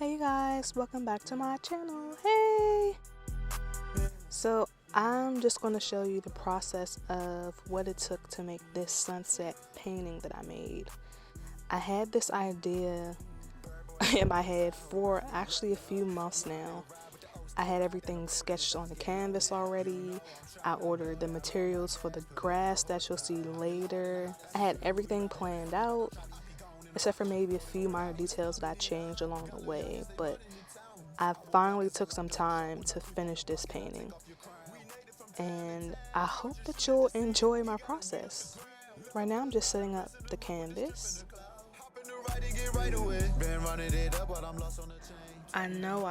Hey guys, welcome back to my channel. Hey! So I'm just going to show you the process of what it took to make this sunset painting that I made. I had this idea in my head for actually a few months now. I had everything sketched on the canvas already. I ordered the materials for the grass that you'll see later. I had everything planned out, except for maybe a few minor details that I changed along the way, but I finally took some time to finish this painting, and I hope that you'll enjoy my process. Right now I'm just setting up the canvas. I know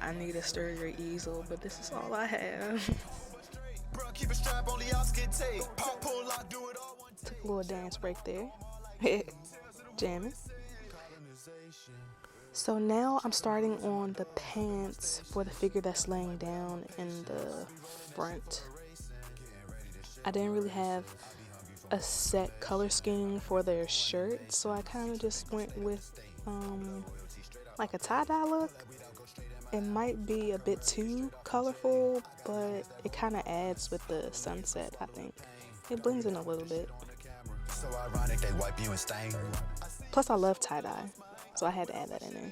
I need a sturdier easel, but this is all I have. Took a little dance break there. Jamming. So now I'm starting on the pants for the figure that's laying down in the front. I didn't really have a set color scheme for their shirt, so I kind of just went with like a tie-dye look. It might be a bit too colorful, but it kind of adds with the sunset, I think. It blends in a little bit. Plus I love tie-dye, so I had to add that in there.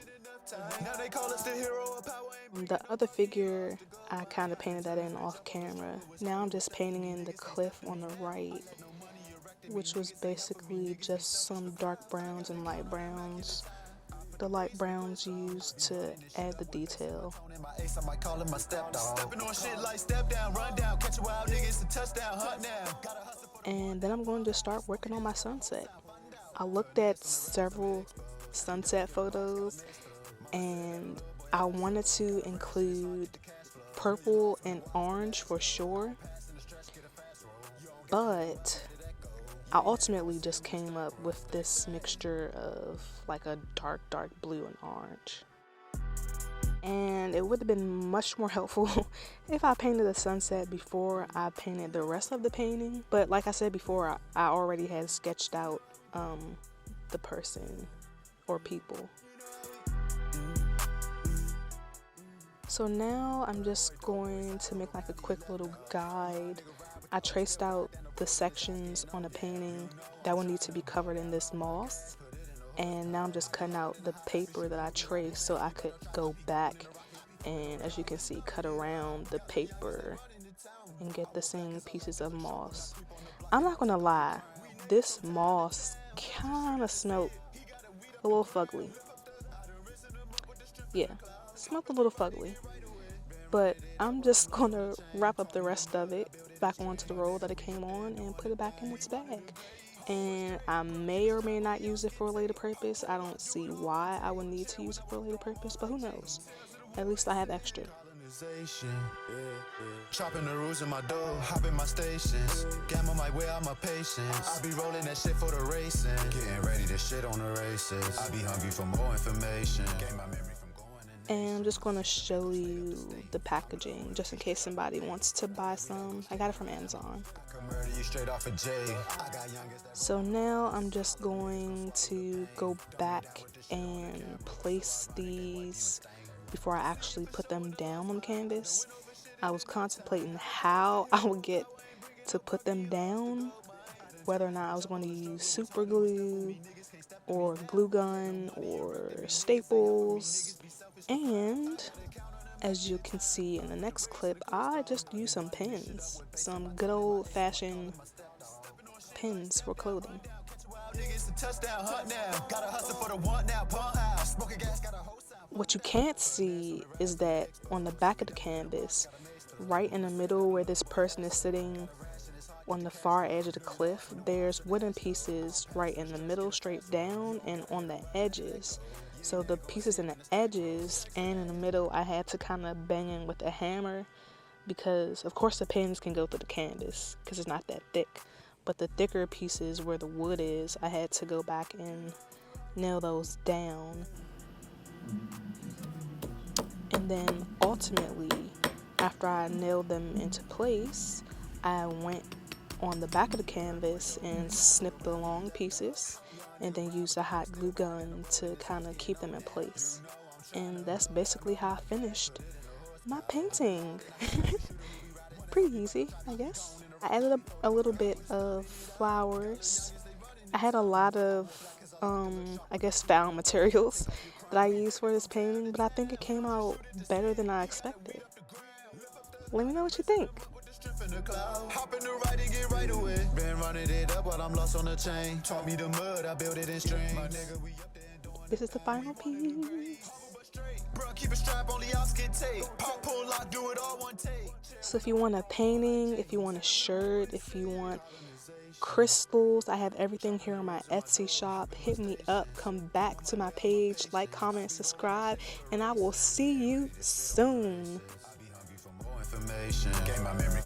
The other figure, I kind of painted that in off camera. Now I'm just painting in the cliff on the right, which was basically just some dark browns and light browns. The light browns used to add the detail. And then I'm going to start working on my sunset. I looked at several sunset photos and I wanted to include purple and orange for sure, but I ultimately just came up with this mixture of like a dark blue and orange. And it would have been much more helpful if I painted the sunset before I painted the rest of the painting. But like I said before, I already had sketched out the person or people. So now I'm just going to make like a quick little guide. I traced out the sections on the painting that will need to be covered in this moss, and now I'm just cutting out the paper that I traced so I could go back and, as you can see, cut around the paper and get the same pieces of moss. I'm not gonna lie, this moss kind of smelled a little fugly. Yeah, smelled a little fugly. But I'm just gonna wrap up the rest of it back onto the roll that it came on and put it back in its bag. And I may or may not use it for a later purpose. I don't see why I would need to use it for a later purpose, but who knows? At least I have extra. Chopping the rules in my dough, hopping my stations. Gamble my way out my patience. I be rolling that shit for the racing. Getting ready to shit on the races. I be hungry for more information. And I'm just going to show you the packaging just in case somebody wants to buy some. I got it from Amazon. So now I'm just going to go back and place these before I actually put them down on canvas. I was contemplating how I would get to put them down, whether or not I was going to use super glue or glue gun or staples. And as you can see in the next clip, I just used some pins, some good old fashioned pins for clothing. What you can't see is that on the back of the canvas, right in the middle where this person is sitting on the far edge of the cliff, there's wooden pieces right in the middle, straight down, and on the edges. So the pieces in the edges and in the middle, I had to kind of bang in with a hammer because, of course, the pins can go through the canvas because it's not that thick. But the thicker pieces where the wood is, I had to go back and nail those down. And then ultimately, after I nailed them into place, I went on the back of the canvas and snipped the long pieces and then used a hot glue gun to kind of keep them in place. And that's basically how I finished my painting. Pretty easy, I guess. I added a little bit of flowers. I had a lot of, I guess, found materials that I used for this painting, but I think it came out better than I expected. Let me know what you think. This is the final piece. So if you want a painting, if you want a shirt, if you want crystals, I have everything here on my Etsy shop. Hit me up, come back to my page, like, comment, subscribe, and I will see you soon.